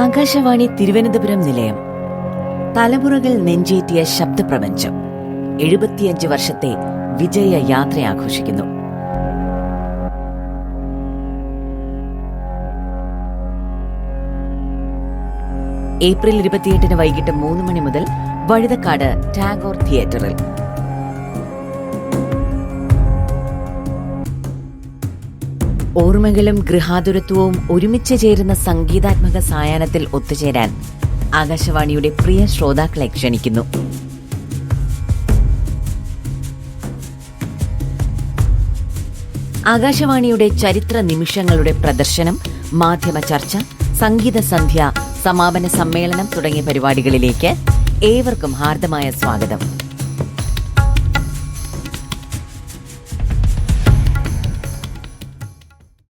ആകാശവാണി തിരുവനന്തപുരം നിലയം തലമുറകൾ നെഞ്ചേറ്റിയ ശബ്ദപ്രപഞ്ചം 75 വർഷത്തെ വിജയ യാത്ര ആഘോഷിക്കുന്നു. ഏപ്രിൽ 28 വൈകിട്ട് 3 മണി മുതൽ വഴുതക്കാട് ടാഗോർ തിയേറ്ററിൽ. ഓർമ്മകളും ഗൃഹാതുരത്വവും ഒരുമിച്ച് ചേരുന്ന സംഗീതാത്മക സായാഹ്നത്തിൽ ഒത്തുചേരാൻ ആകാശവാണിയുടെ പ്രിയ ശ്രോതാക്കളെ ക്ഷണിക്കുന്നു. ആകാശവാണിയുടെ ചരിത്ര നിമിഷങ്ങളുടെ പ്രദർശനം, മാധ്യമ ചർച്ച, സംഗീത സന്ധ്യ, സമാപന സമ്മേളനം തുടങ്ങിയ പരിപാടികളിലേക്ക് ഏവർക്കും ഹാർദമായ സ്വാഗതം.